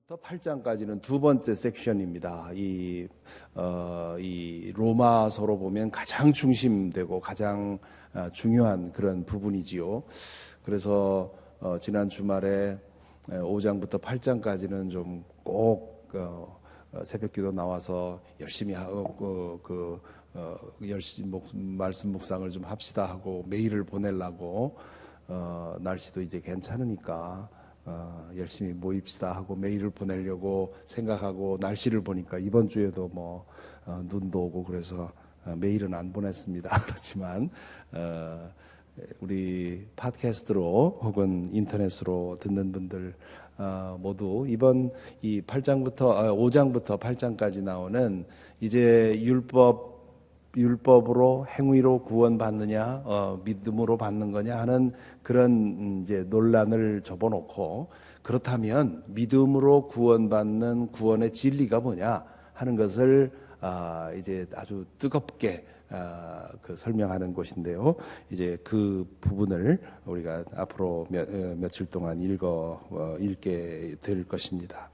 8장까지는 두 번째 섹션입니다. 이 로마서로 보면 가장 중심되고 가장 중요한 그런 부분이지요. 그래서 지난 주말에 5장부터 8장까지는 좀 꼭 새벽기도 나와서 열심히 하고 열심히 말씀 묵상을 좀 합시다 하고 메일을 보내려고 날씨도 이제 괜찮으니까 열심히 모입시다 하고 메일을 보내려고 생각하고 날씨를 보니까 이번 주에도 눈도 오고 그래서 메일은 안 보냈습니다. 그렇지만 우리 팟캐스트로 혹은 인터넷으로 듣는 분들 모두 이번 이 5장부터 8장까지 나오는 이제 율법으로 행위로 구원받느냐, 믿음으로 받는 거냐 하는 그런 이제 논란을 접어놓고, 그렇다면 믿음으로 구원받는 구원의 진리가 뭐냐 하는 것을 이제 아주 뜨겁게 설명하는 것인데요. 이제 그 부분을 우리가 앞으로 며칠 동안 읽게 될 것입니다.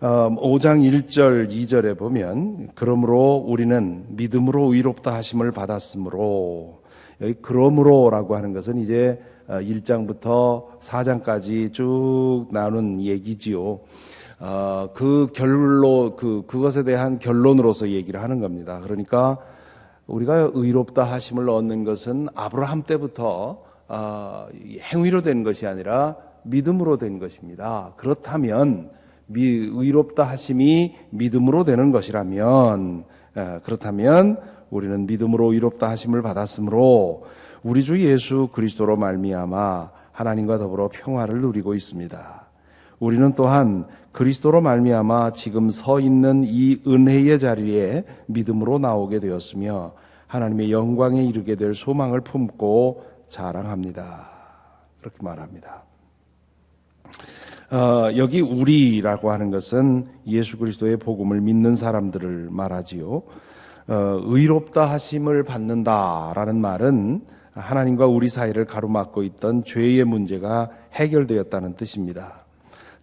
5장 1절 2절에 보면 그러므로 우리는 믿음으로 의롭다 하심을 받았으므로, 여기 그러므로라고 하는 것은 이제 1장부터 4장까지 쭉 나눈 얘기지요. 그것에 대한 결론으로서 얘기를 하는 겁니다. 그러니까 우리가 의롭다 하심을 얻는 것은 아브라함 때부터 행위로 된 것이 아니라 믿음으로 된 것입니다. 그렇다면 의롭다 하심이 믿음으로 되는 것이라면, 그렇다면 우리는 믿음으로 의롭다 하심을 받았으므로 우리 주 예수 그리스도로 말미암아 하나님과 더불어 평화를 누리고 있습니다. 우리는 또한 그리스도로 말미암아 지금 서 있는 이 은혜의 자리에 믿음으로 나오게 되었으며 하나님의 영광에 이르게 될 소망을 품고 자랑합니다. 그렇게 말합니다. 여기 우리라고 하는 것은 예수 그리스도의 복음을 믿는 사람들을 말하지요. 의롭다 하심을 받는다라는 말은 하나님과 우리 사이를 가로막고 있던 죄의 문제가 해결되었다는 뜻입니다.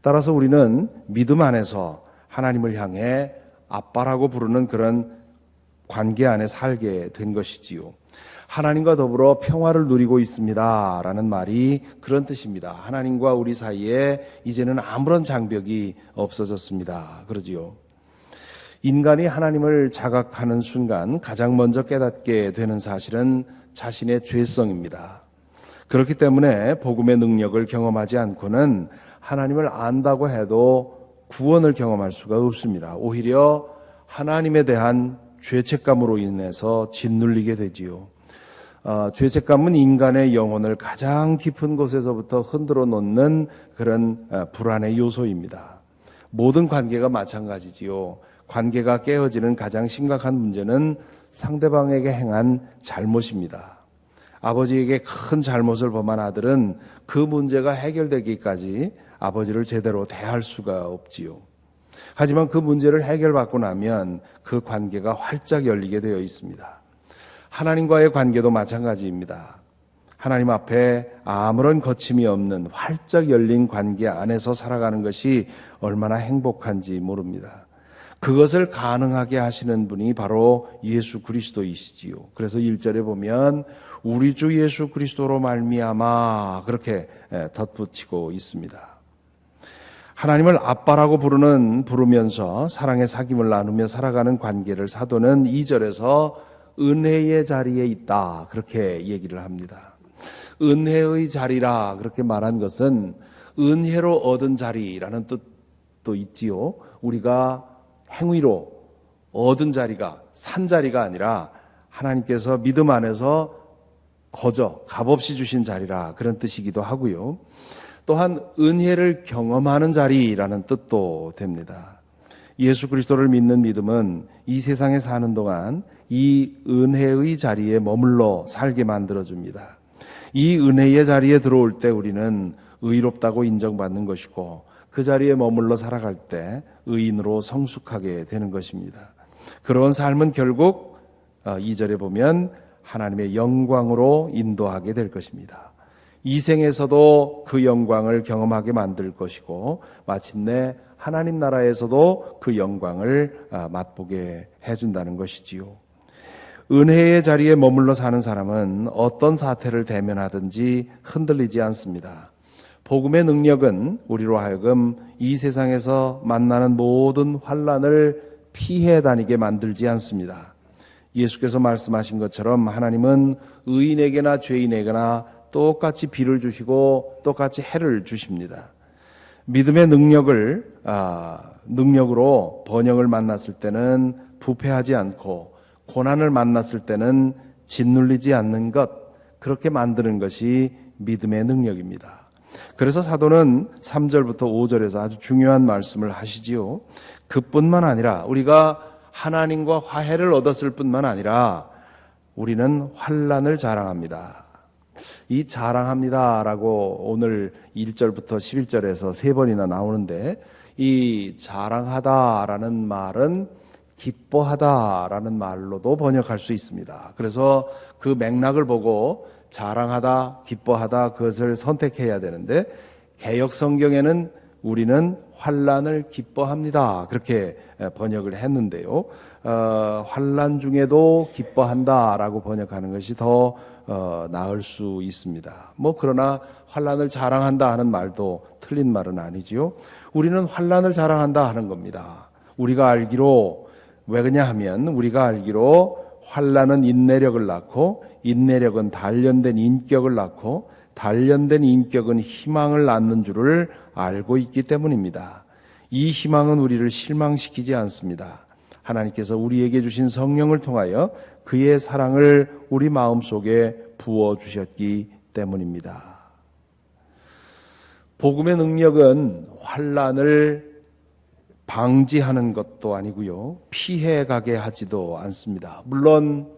따라서 우리는 믿음 안에서 하나님을 향해 아빠라고 부르는 그런 관계 안에 살게 된 것이지요. 하나님과 더불어 평화를 누리고 있습니다 라는 말이 그런 뜻입니다. 하나님과 우리 사이에 이제는 아무런 장벽이 없어졌습니다. 그러지요. 인간이 하나님을 자각하는 순간 가장 먼저 깨닫게 되는 사실은 자신의 죄성입니다. 그렇기 때문에 복음의 능력을 경험하지 않고는 하나님을 안다고 해도 구원을 경험할 수가 없습니다. 오히려 하나님에 대한 죄책감으로 인해서 짓눌리게 되지요. 죄책감은 인간의 영혼을 가장 깊은 곳에서부터 흔들어 놓는 그런 불안의 요소입니다. 모든 관계가 마찬가지지요. 관계가 깨어지는 가장 심각한 문제는 상대방에게 행한 잘못입니다. 아버지에게 큰 잘못을 범한 아들은 그 문제가 해결되기까지 아버지를 제대로 대할 수가 없지요. 하지만 그 문제를 해결받고 나면 그 관계가 활짝 열리게 되어 있습니다. 하나님과의 관계도 마찬가지입니다. 하나님 앞에 아무런 거침이 없는 활짝 열린 관계 안에서 살아가는 것이 얼마나 행복한지 모릅니다. 그것을 가능하게 하시는 분이 바로 예수 그리스도이시지요. 그래서 1절에 보면 우리 주 예수 그리스도로 말미암아 그렇게 덧붙이고 있습니다. 하나님을 아빠라고 부르면서 사랑의 사귐을 나누며 살아가는 관계를 사도는 2절에서 은혜의 자리에 있다 그렇게 얘기를 합니다. 은혜의 자리라 그렇게 말한 것은 은혜로 얻은 자리라는 뜻도 있지요. 우리가 행위로 얻은 자리가 산 자리가 아니라 하나님께서 믿음 안에서 값없이 주신 자리라 그런 뜻이기도 하고요. 또한 은혜를 경험하는 자리라는 뜻도 됩니다. 예수 그리스도를 믿는 믿음은 이 세상에 사는 동안 이 은혜의 자리에 머물러 살게 만들어줍니다. 이 은혜의 자리에 들어올 때 우리는 의롭다고 인정받는 것이고 그 자리에 머물러 살아갈 때 의인으로 성숙하게 되는 것입니다. 그런 삶은 결국 2절에 보면 하나님의 영광으로 인도하게 될 것입니다. 이 생에서도 그 영광을 경험하게 만들 것이고 마침내 하나님 나라에서도 그 영광을 맛보게 해준다는 것이지요. 은혜의 자리에 머물러 사는 사람은 어떤 사태를 대면하든지 흔들리지 않습니다. 복음의 능력은 우리로 하여금 이 세상에서 만나는 모든 환난을 피해 다니게 만들지 않습니다. 예수께서 말씀하신 것처럼 하나님은 의인에게나 죄인에게나 똑같이 비를 주시고 똑같이 해를 주십니다. 믿음의 능력으로 번영을 만났을 때는 부패하지 않고 고난을 만났을 때는 짓눌리지 않는 것, 그렇게 만드는 것이 믿음의 능력입니다. 그래서 사도는 3절부터 5절에서 아주 중요한 말씀을 하시지요. 그뿐만 아니라 우리가 하나님과 화해를 얻었을 뿐만 아니라 우리는 환난을 자랑합니다. 이 자랑합니다라고 오늘 1절부터 11절에서 3번이나 나오는데, 이 자랑하다라는 말은 기뻐하다라는 말로도 번역할 수 있습니다. 그래서 그 맥락을 보고 자랑하다, 기뻐하다, 그것을 선택해야 되는데, 개역 성경에는 우리는 환난을 기뻐합니다, 그렇게 번역을 했는데요. 환난 중에도 기뻐한다라고 번역하는 것이 더 나을 수 있습니다. 그러나 환난을 자랑한다 하는 말도 틀린 말은 아니지요. 우리는 환난을 자랑한다 하는 겁니다. 우리가 알기로, 왜 그러냐 하면 우리가 알기로 환난은 인내력을 낳고, 인내력은 단련된 인격을 낳고, 단련된 인격은 희망을 낳는 줄을 알고 있기 때문입니다. 이 희망은 우리를 실망시키지 않습니다. 하나님께서 우리에게 주신 성령을 통하여 그의 사랑을 우리 마음속에 부어주셨기 때문입니다. 복음의 능력은 환난을 방지하는 것도 아니고요, 피해가게 하지도 않습니다. 물론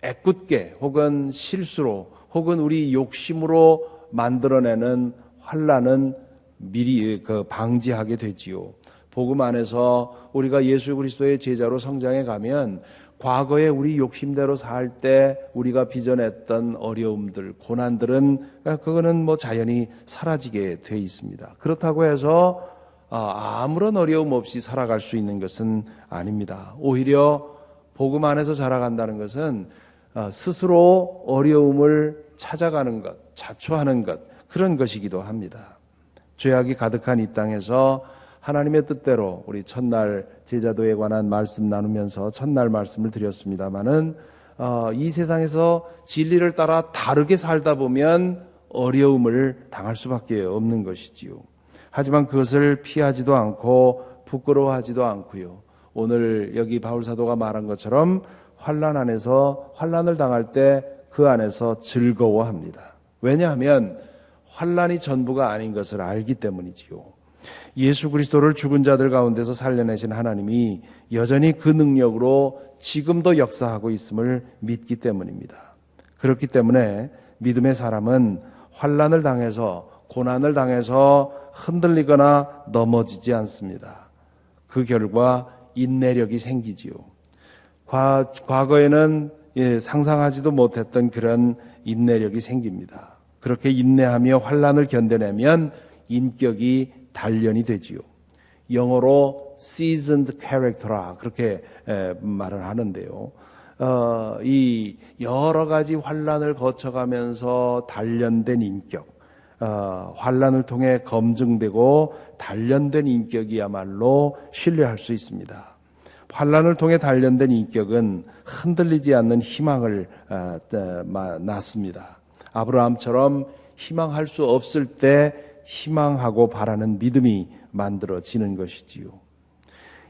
애꿎게 혹은 실수로 혹은 우리 욕심으로 만들어내는 환난은 미리 방지하게 되지요. 복음 안에서 우리가 예수 그리스도의 제자로 성장해 가면 과거에 우리 욕심대로 살 때 우리가 빚어냈던 어려움들, 고난들은 그거는 자연히 사라지게 돼 있습니다. 그렇다고 해서 아무런 어려움 없이 살아갈 수 있는 것은 아닙니다. 오히려 복음 안에서 자라간다는 것은 스스로 어려움을 찾아가는 것, 자초하는 것, 그런 것이기도 합니다. 죄악이 가득한 이 땅에서 하나님의 뜻대로 우리 첫날 제자도에 관한 말씀 나누면서 첫날 말씀을 드렸습니다마는 이 세상에서 진리를 따라 다르게 살다 보면 어려움을 당할 수밖에 없는 것이지요. 하지만 그것을 피하지도 않고 부끄러워하지도 않고요. 오늘 여기 바울 사도가 말한 것처럼 환난 안에서 환난을 당할 때 그 안에서 즐거워합니다. 왜냐하면 환난이 전부가 아닌 것을 알기 때문이지요. 예수 그리스도를 죽은 자들 가운데서 살려내신 하나님이 여전히 그 능력으로 지금도 역사하고 있음을 믿기 때문입니다. 그렇기 때문에 믿음의 사람은 환난을 당해서, 고난을 당해서 흔들리거나 넘어지지 않습니다. 그 결과 인내력이 생기지요. 과거에는 상상하지도 못했던 그런 인내력이 생깁니다. 그렇게 인내하며 환난을 견뎌내면 인격이 단련이 되지요. 영어로 seasoned character라 그렇게 말을 하는데요. 이 여러 가지 환난을 거쳐가면서 단련된 인격, 환난을 통해 검증되고 단련된 인격이야말로 신뢰할 수 있습니다. 환난을 통해 단련된 인격은 흔들리지 않는 희망을 낳습니다. 아브라함처럼 희망할 수 없을 때 희망하고 바라는 믿음이 만들어지는 것이지요.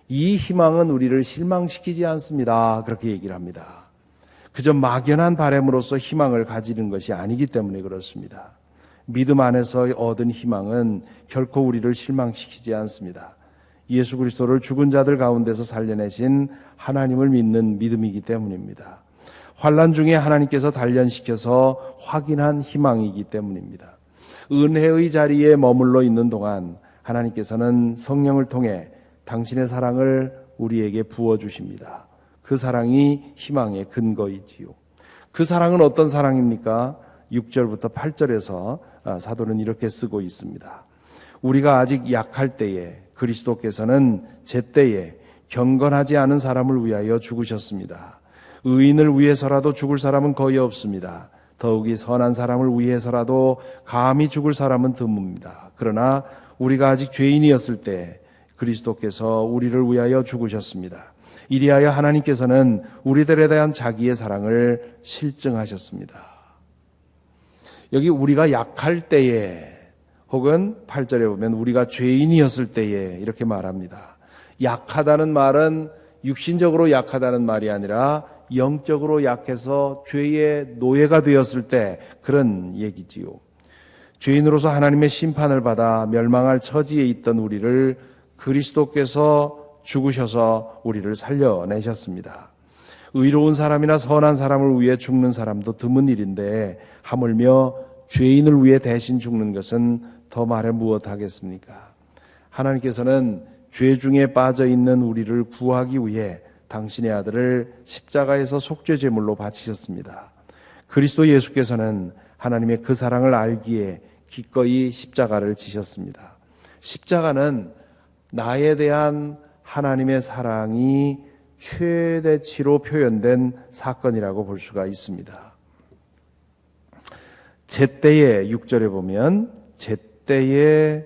이 희망은 우리를 실망시키지 않습니다, 그렇게 얘기를 합니다. 그저 막연한 바람으로서 희망을 가지는 것이 아니기 때문에 그렇습니다. 믿음 안에서 얻은 희망은 결코 우리를 실망시키지 않습니다. 예수 그리스도를 죽은 자들 가운데서 살려내신 하나님을 믿는 믿음이기 때문입니다. 환난 중에 하나님께서 단련시켜서 확인한 희망이기 때문입니다. 은혜의 자리에 머물러 있는 동안 하나님께서는 성령을 통해 당신의 사랑을 우리에게 부어주십니다. 그 사랑이 희망의 근거이지요. 그 사랑은 어떤 사랑입니까? 6절부터 8절에서 사도는 이렇게 쓰고 있습니다. 우리가 아직 약할 때에 그리스도께서는 제때에 경건하지 않은 사람을 위하여 죽으셨습니다. 의인을 위해서라도 죽을 사람은 거의 없습니다. 더욱이 선한 사람을 위해서라도 감히 죽을 사람은 드뭅니다. 그러나 우리가 아직 죄인이었을 때 그리스도께서 우리를 위하여 죽으셨습니다. 이리하여 하나님께서는 우리들에 대한 자기의 사랑을 실증하셨습니다. 여기 우리가 약할 때에, 혹은 8절에 보면 우리가 죄인이었을 때에 이렇게 말합니다. 약하다는 말은 육신적으로 약하다는 말이 아니라 영적으로 약해서 죄의 노예가 되었을 때 그런 얘기지요. 죄인으로서 하나님의 심판을 받아 멸망할 처지에 있던 우리를 그리스도께서 죽으셔서 우리를 살려내셨습니다. 의로운 사람이나 선한 사람을 위해 죽는 사람도 드문 일인데 하물며 죄인을 위해 대신 죽는 것은 더 말해 무엇하겠습니까? 하나님께서는 죄 중에 빠져 있는 우리를 구하기 위해 당신의 아들을 십자가에서 속죄 제물로 바치셨습니다. 그리스도 예수께서는 하나님의 그 사랑을 알기에 기꺼이 십자가를 지셨습니다. 십자가는 나에 대한 하나님의 사랑이 최대치로 표현된 사건이라고 볼 수가 있습니다. 제때에 6절에 보면 제때에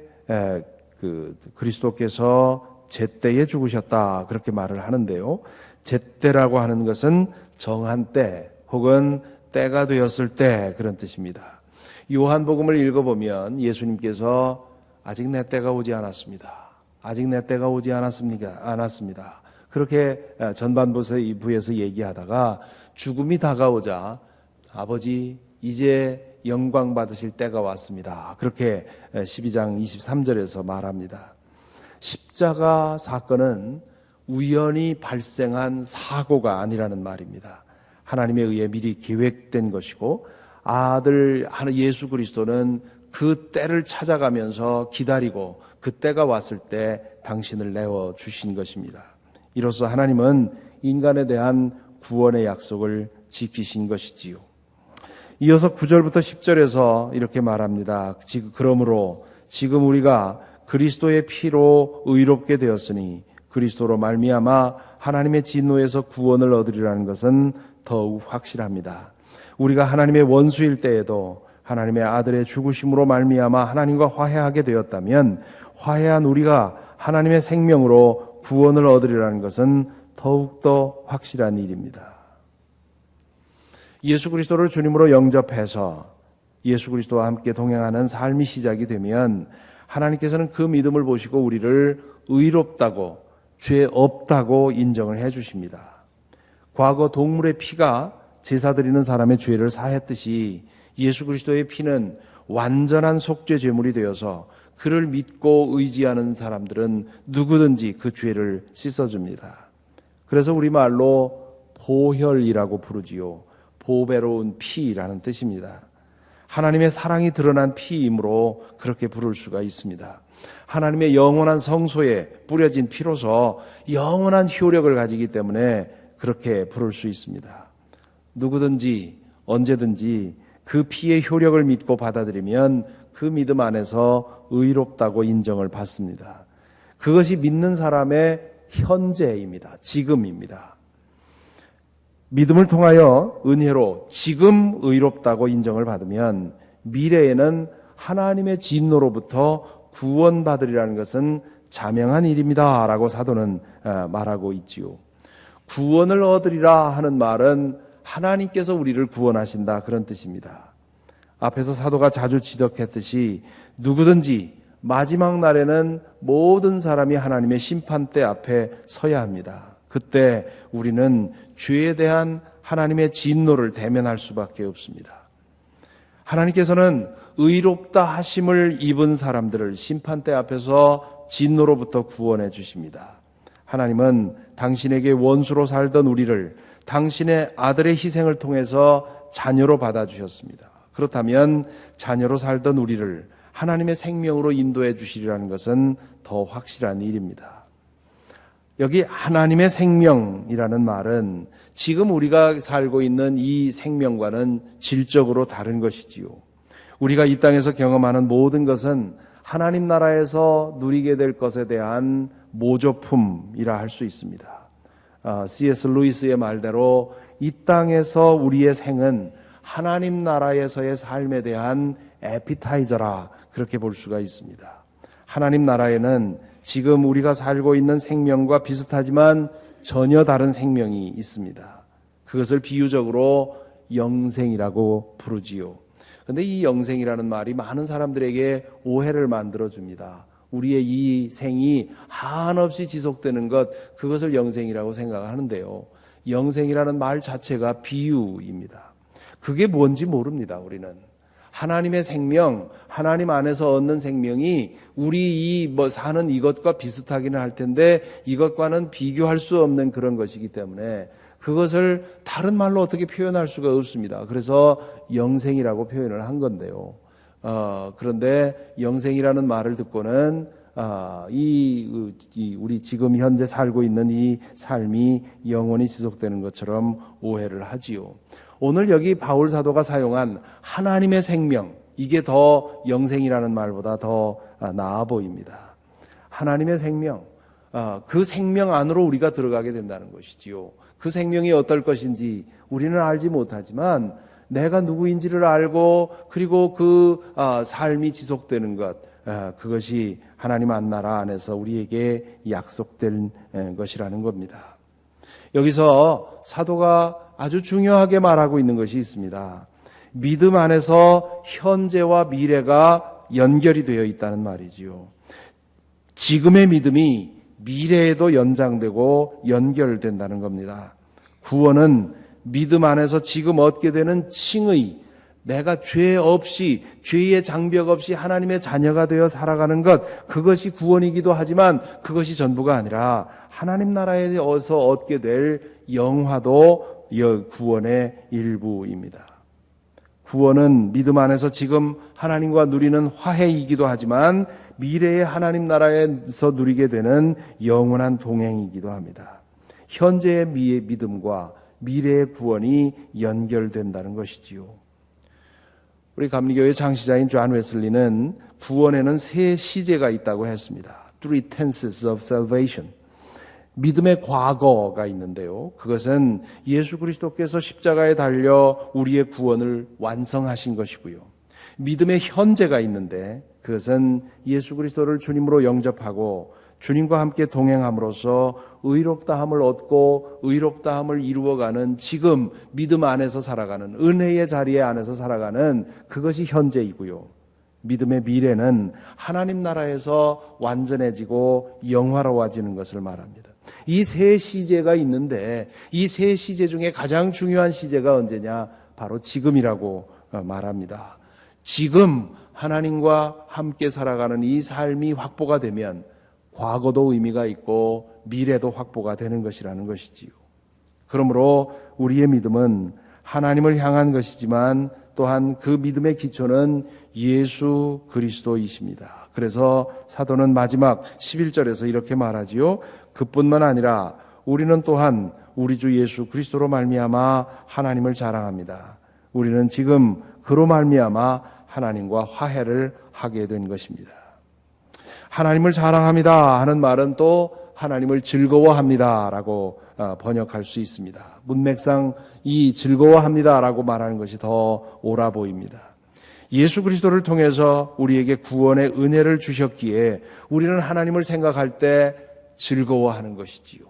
그리스도께서 제때에 죽으셨다 그렇게 말을 하는데요. 제때라고 하는 것은 정한 때 혹은 때가 되었을 때 그런 뜻입니다. 요한복음을 읽어보면 예수님께서 아직 내 때가 오지 않았습니다. 아직 내 때가 오지 않았습니다. 그렇게 전반부에서 얘기하다가 죽음이 다가오자 아버지 이제 영광 받으실 때가 왔습니다. 그렇게 12장 23절에서 말합니다. 십자가 사건은 우연히 발생한 사고가 아니라는 말입니다. 하나님에 의해 미리 계획된 것이고 아들 예수 그리스도는 그 때를 찾아가면서 기다리고 그 때가 왔을 때 당신을 내어주신 것입니다. 이로써 하나님은 인간에 대한 구원의 약속을 지키신 것이지요. 이어서 9절부터 10절에서 이렇게 말합니다. 그러므로 지금 우리가 그리스도의 피로 의롭게 되었으니 그리스도로 말미암아 하나님의 진노에서 구원을 얻으리라는 것은 더욱 확실합니다. 우리가 하나님의 원수일 때에도 하나님의 아들의 죽으심으로 말미암아 하나님과 화해하게 되었다면 화해한 우리가 하나님의 생명으로 구원을 얻으리라는 것은 더욱더 확실한 일입니다. 예수 그리스도를 주님으로 영접해서 예수 그리스도와 함께 동행하는 삶이 시작이 되면 하나님께서는 그 믿음을 보시고 우리를 의롭다고 죄 없다고 인정을 해 주십니다. 과거 동물의 피가 제사 드리는 사람의 죄를 사했듯이 예수 그리스도의 피는 완전한 속죄 제물이 되어서 그를 믿고 의지하는 사람들은 누구든지 그 죄를 씻어줍니다. 그래서 우리말로 보혈이라고 부르지요. 보배로운 피라는 뜻입니다. 하나님의 사랑이 드러난 피이므로 그렇게 부를 수가 있습니다. 하나님의 영원한 성소에 뿌려진 피로서 영원한 효력을 가지기 때문에 그렇게 부를 수 있습니다. 누구든지 언제든지 그 피의 효력을 믿고 받아들이면 그 믿음 안에서 의롭다고 인정을 받습니다. 그것이 믿는 사람의 현재입니다. 지금입니다. 믿음을 통하여 은혜로 지금 의롭다고 인정을 받으면 미래에는 하나님의 진노로부터 구원받으리라는 것은 자명한 일입니다 라고 사도는 말하고 있지요. 구원을 얻으리라 하는 말은 하나님께서 우리를 구원하신다 그런 뜻입니다. 앞에서 사도가 자주 지적했듯이 누구든지 마지막 날에는 모든 사람이 하나님의 심판대 앞에 서야 합니다. 그때 우리는 죄에 대한 하나님의 진노를 대면할 수밖에 없습니다. 하나님께서는 의롭다 하심을 입은 사람들을 심판대 앞에서 진노로부터 구원해 주십니다. 하나님은 당신에게 원수로 살던 우리를 당신의 아들의 희생을 통해서 자녀로 받아주셨습니다. 그렇다면 자녀로 살던 우리를 하나님의 생명으로 인도해 주시리라는 것은 더 확실한 일입니다. 여기 하나님의 생명이라는 말은 지금 우리가 살고 있는 이 생명과는 질적으로 다른 것이지요. 우리가 이 땅에서 경험하는 모든 것은 하나님 나라에서 누리게 될 것에 대한 모조품이라 할 수 있습니다. C.S. 루이스의 말대로 이 땅에서 우리의 생은 하나님 나라에서의 삶에 대한 에피타이저라, 그렇게 볼 수가 있습니다. 하나님 나라에는 지금 우리가 살고 있는 생명과 비슷하지만 전혀 다른 생명이 있습니다. 그것을 비유적으로 영생이라고 부르지요. 그런데 이 영생이라는 말이 많은 사람들에게 오해를 만들어줍니다. 우리의 이 생이 한없이 지속되는 것, 그것을 영생이라고 생각하는데요. 영생이라는 말 자체가 비유입니다. 그게 뭔지 모릅니다, 우리는. 하나님의 생명, 하나님 안에서 얻는 생명이 우리 사는 이것과 비슷하기는 할 텐데 이것과는 비교할 수 없는 그런 것이기 때문에 그것을 다른 말로 어떻게 표현할 수가 없습니다. 그래서 영생이라고 표현을 한 건데요. 그런데 영생이라는 말을 듣고는 우리 지금 현재 살고 있는 이 삶이 영원히 지속되는 것처럼 오해를 하지요. 오늘 여기 바울 사도가 사용한 하나님의 생명, 이게 더 영생이라는 말보다 더 나아 보입니다. 하나님의 생명, 그 생명 안으로 우리가 들어가게 된다는 것이지요. 그 생명이 어떨 것인지 우리는 알지 못하지만 내가 누구인지를 알고 그리고 그 삶이 지속되는 것, 그것이 하나님 한 나라 안에서 우리에게 약속된 것이라는 겁니다. 여기서 사도가 아주 중요하게 말하고 있는 것이 있습니다. 믿음 안에서 현재와 미래가 연결이 되어 있다는 말이지요. 지금의 믿음이 미래에도 연장되고 연결된다는 겁니다. 구원은 믿음 안에서 지금 얻게 되는 칭의, 내가 죄 없이, 죄의 장벽 없이 하나님의 자녀가 되어 살아가는 것, 그것이 구원이기도 하지만 그것이 전부가 아니라 하나님 나라에서 얻게 될 영화도 구원의 일부입니다. 구원은 믿음 안에서 지금 하나님과 누리는 화해이기도 하지만 미래의 하나님 나라에서 누리게 되는 영원한 동행이기도 합니다. 현재의 믿음과 미래의 구원이 연결된다는 것이지요. 우리 감리교회 창시자인 존 웨슬리는 구원에는 세 시제가 있다고 했습니다. Three tenses of salvation. 믿음의 과거가 있는데요. 그것은 예수 그리스도께서 십자가에 달려 우리의 구원을 완성하신 것이고요. 믿음의 현재가 있는데 그것은 예수 그리스도를 주님으로 영접하고 주님과 함께 동행함으로써 의롭다함을 얻고 의롭다함을 이루어가는 지금 믿음 안에서 살아가는 은혜의 자리에 안에서 살아가는 그것이 현재이고요. 믿음의 미래는 하나님 나라에서 완전해지고 영화로워지는 것을 말합니다. 이 세 시제가 있는데 이 세 시제 중에 가장 중요한 시제가 언제냐? 바로 지금이라고 말합니다. 지금 하나님과 함께 살아가는 이 삶이 확보가 되면 과거도 의미가 있고 미래도 확보가 되는 것이라는 것이지요. 그러므로 우리의 믿음은 하나님을 향한 것이지만 또한 그 믿음의 기초는 예수 그리스도이십니다. 그래서 사도는 마지막 11절에서 이렇게 말하지요. 그뿐만 아니라 우리는 또한 우리 주 예수 그리스도로 말미암아 하나님을 자랑합니다. 우리는 지금 그로 말미암아 하나님과 화해를 하게 된 것입니다. 하나님을 자랑합니다 하는 말은 또 하나님을 즐거워합니다라고 번역할 수 있습니다. 문맥상 이 즐거워합니다라고 말하는 것이 더 옳아 보입니다. 예수 그리스도를 통해서 우리에게 구원의 은혜를 주셨기에 우리는 하나님을 생각할 때 즐거워하는 것이지요.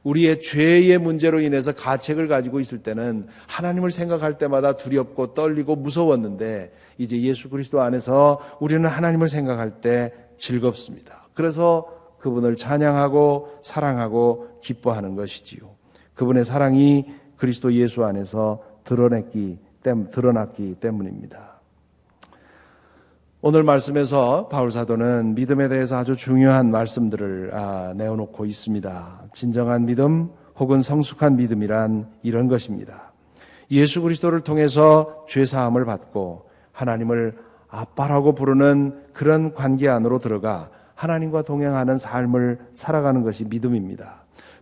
우리의 죄의 문제로 인해서 가책을 가지고 있을 때는 하나님을 생각할 때마다 두렵고 떨리고 무서웠는데 이제 예수 그리스도 안에서 우리는 하나님을 생각할 때 즐겁습니다. 그래서 그분을 찬양하고 사랑하고 기뻐하는 것이지요. 그분의 사랑이 그리스도 예수 안에서 드러났기 때문입니다. 오늘 말씀에서 바울 사도는 믿음에 대해서 아주 중요한 말씀들을 내어놓고 있습니다. 진정한 믿음 혹은 성숙한 믿음이란 이런 것입니다. 예수 그리스도를 통해서 죄사함을 받고 하나님을 아빠라고 부르는 그런 관계 안으로 들어가 하나님과 동행하는 삶을 살아가는 것이 믿음입니다.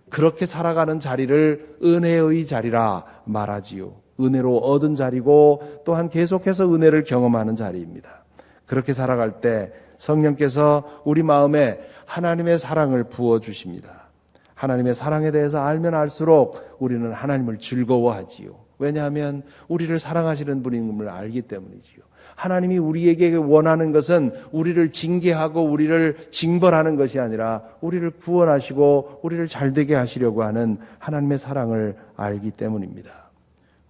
그렇게 살아가는 자리를 은혜의 자리라 말하지요. 은혜로 얻은 자리고 또한 계속해서 은혜를 경험하는 자리입니다. 그렇게 살아갈 때 성령께서 우리 마음에 하나님의 사랑을 부어주십니다. 하나님의 사랑에 대해서 알면 알수록 우리는 하나님을 즐거워하지요. 왜냐하면 우리를 사랑하시는 분임을 알기 때문이지요. 하나님이 우리에게 원하는 것은 우리를 징계하고 우리를 징벌하는 것이 아니라 우리를 구원하시고 우리를 잘되게 하시려고 하는 하나님의 사랑을 알기 때문입니다.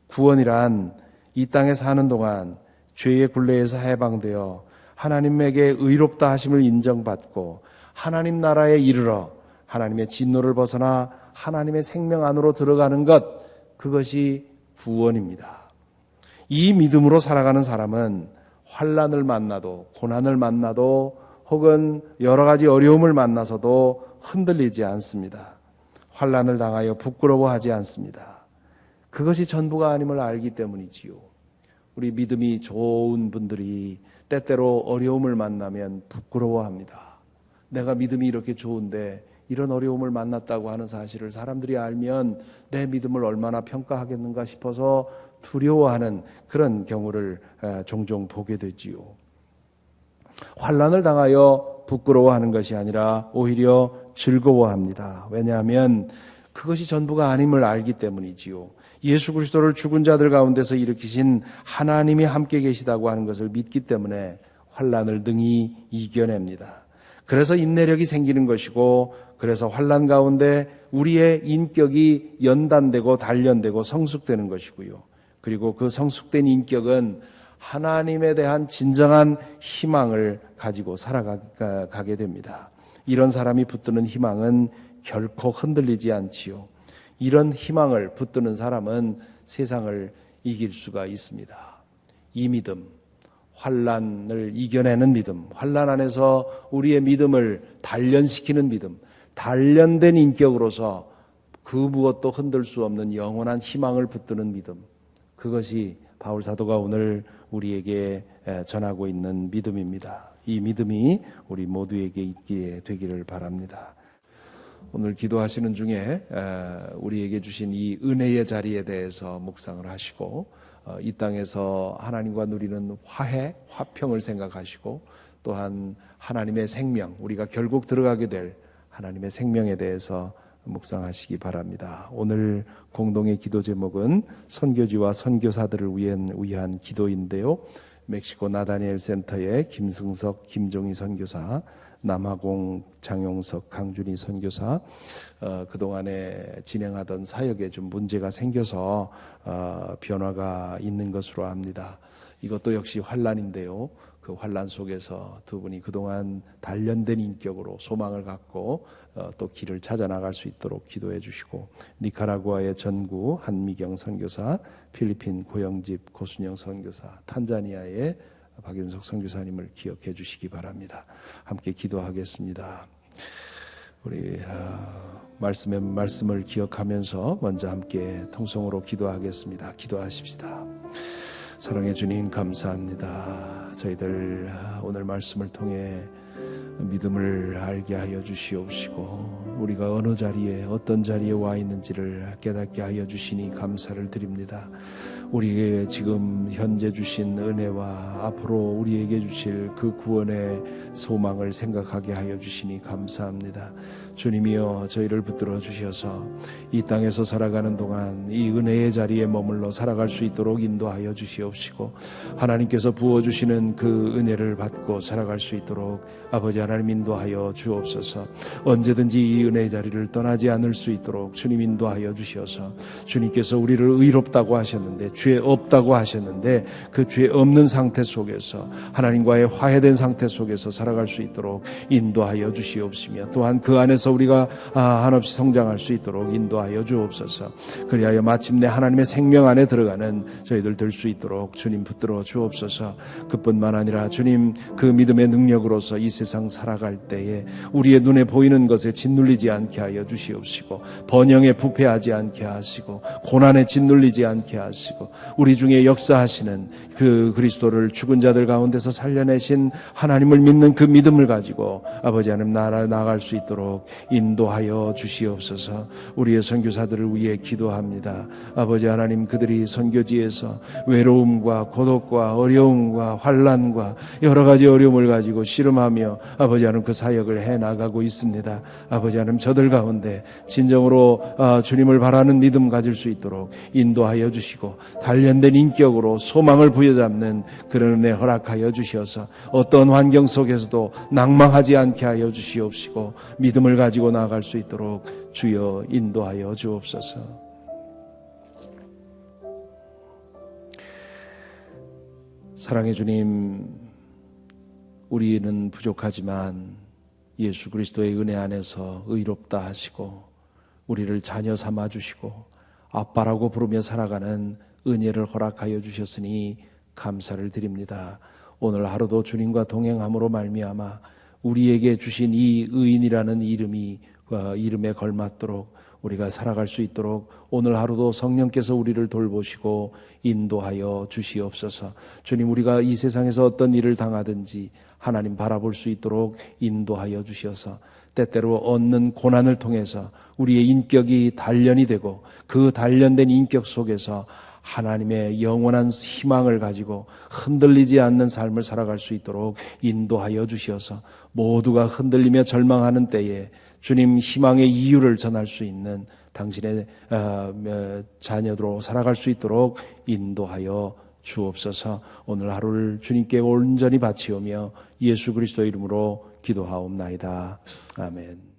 구원이란 이 땅에 사는 동안 죄의 굴레에서 해방되어 하나님에게 의롭다 하심을 인정받고 하나님 나라에 이르러 하나님의 진노를 벗어나 하나님의 생명 안으로 들어가는 것, 그것이 구원입니다. 이 믿음으로 살아가는 사람은 환난을 만나도 고난을 만나도 혹은 여러 가지 어려움을 만나서도 흔들리지 않습니다. 환난을 당하여 부끄러워하지 않습니다. 그것이 전부가 아님을 알기 때문이지요. 우리 믿음이 좋은 분들이 때때로 어려움을 만나면 부끄러워합니다. 내가 믿음이 이렇게 좋은데 이런 어려움을 만났다고 하는 사실을 사람들이 알면 내 믿음을 얼마나 평가하겠는가 싶어서 두려워하는 그런 경우를 종종 보게 되지요. 환난을 당하여 부끄러워하는 것이 아니라 오히려 즐거워합니다. 왜냐하면 그것이 전부가 아님을 알기 때문이지요. 예수 그리스도를 죽은 자들 가운데서 일으키신 하나님이 함께 계시다고 하는 것을 믿기 때문에 환난을 능히 이겨냅니다. 그래서 인내력이 생기는 것이고, 그래서 환난 가운데 우리의 인격이 연단되고 단련되고 성숙되는 것이고요. 그리고 그 성숙된 인격은 하나님에 대한 진정한 희망을 가지고 살아가게 됩니다. 이런 사람이 붙드는 희망은 결코 흔들리지 않지요. 이런 희망을 붙드는 사람은 세상을 이길 수가 있습니다. 이 믿음, 환난을 이겨내는 믿음, 환난 안에서 우리의 믿음을 단련시키는 믿음, 단련된 인격으로서 그 무엇도 흔들 수 없는 영원한 희망을 붙드는 믿음, 그것이 바울 사도가 오늘 우리에게 전하고 있는 믿음입니다. 이 믿음이 우리 모두에게 있게 되기를 바랍니다. 오늘 기도하시는 중에 우리에게 주신 이 은혜의 자리에 대해서 묵상을 하시고, 이 땅에서 하나님과 누리는 화해, 화평을 생각하시고, 또한 하나님의 생명, 우리가 결국 들어가게 될 하나님의 생명에 대해서 묵상하시기 바랍니다. 오늘 공동의 기도 제목은 선교지와 선교사들을 위한 기도인데요. 멕시코 나다니엘 센터의 김승석, 김종희 선교사, 남아공 장용석, 강준희 선교사, 그동안에 진행하던 사역에 좀 문제가 생겨서 변화가 있는 것으로 압니다. 이것도 역시 환난인데요. 그 환난 속에서 두 분이 그동안 단련된 인격으로 소망을 갖고 또 길을 찾아 나갈 수 있도록 기도해 주시고, 니카라구아의 전구 한미경 선교사, 필리핀 고영집 고순영 선교사, 탄자니아의 박윤석 선교사님을 기억해 주시기 바랍니다. 함께 기도하겠습니다. 우리 말씀을 기억하면서 먼저 함께 통성으로 기도하겠습니다. 기도하십시다. 사랑해 주님, 감사합니다. 저희들 오늘 말씀을 통해 믿음을 알게 하여 주시옵시고, 우리가 어느 자리에 어떤 자리에 와 있는지를 깨닫게 하여 주시니 감사를 드립니다. 우리에게 지금 현재 주신 은혜와 앞으로 우리에게 주실 그 구원의 소망을 생각하게 하여 주시니 감사합니다. 주님이여, 저희를 붙들어 주셔서 이 땅에서 살아가는 동안 이 은혜의 자리에 머물러 살아갈 수 있도록 인도하여 주시옵시고, 하나님께서 부어주시는 그 은혜를 받고 살아갈 수 있도록 아버지 하나님 인도하여 주옵소서. 언제든지 이 은혜의 자리를 떠나지 않을 수 있도록 주님 인도하여 주셔서, 주님께서 우리를 의롭다고 하셨는데, 죄 없다고 하셨는데, 그 죄 없는 상태 속에서 하나님과의 화해된 상태 속에서 살아갈 수 있도록 인도하여 주시옵시며, 또한 그 안에서 우리가 한없이 성장할 수 있도록 인도하여 주옵소서. 그리하여 마침내 하나님의 생명 안에 들어가는 저희들 될 수 있도록 주님 붙들어 주옵소서. 그뿐만 아니라 주님, 그 믿음의 능력으로서 이 세상 살아갈 때에 우리의 눈에 보이는 것에 짓눌리지 않게 하여 주시옵시고, 번영에 부패하지 않게 하시고, 고난에 짓눌리지 않게 하시고, 주셔서 우리 중에 역사하시는 그 그리스도를 죽은 자들 가운데서 살려내신 하나님을 믿는 그 믿음을 가지고 아버지 하나님 나아갈 수 있도록 인도하여 주시옵소서. 우리의 선교사들을 위해 기도합니다. 아버지 하나님, 그들이 선교지에서 외로움과 고독과 어려움과 환난과 여러 가지 어려움을 가지고 씨름하며 아버지 하나님 그 사역을 해나가고 있습니다. 아버지 하나님, 저들 가운데 진정으로 주님을 바라는 믿음 가질 수 있도록 인도하여 주시고 단련된 인격으로 소망을 부여잡는 그런 은혜 허락하여 주시어서 어떤 환경 속에서도 낭망하지 않게 하여 주시옵시고 믿음을 가지고 나아갈 수 있도록 주여 인도하여 주옵소서. 사랑의 주님, 우리는 부족하지만 예수 그리스도의 은혜 안에서 의롭다 하시고 우리를 자녀 삼아 주시고 아빠라고 부르며 살아가는 은혜를 허락하여 주셨으니 감사를 드립니다. 오늘 하루도 주님과 동행함으로 말미암아 우리에게 주신 이 의인이라는 이름에 걸맞도록 우리가 살아갈 수 있도록 오늘 하루도 성령께서 우리를 돌보시고 인도하여 주시옵소서. 주님, 우리가 이 세상에서 어떤 일을 당하든지 하나님 바라볼 수 있도록 인도하여 주셔서 때때로 얻는 고난을 통해서 우리의 인격이 단련이 되고 그 단련된 인격 속에서 하나님의 영원한 희망을 가지고 흔들리지 않는 삶을 살아갈 수 있도록 인도하여 주셔서 모두가 흔들리며 절망하는 때에 주님 희망의 이유를 전할 수 있는 당신의 자녀로 살아갈 수 있도록 인도하여 주옵소서. 오늘 하루를 주님께 온전히 바치오며 예수 그리스도 이름으로 기도하옵나이다. 아멘.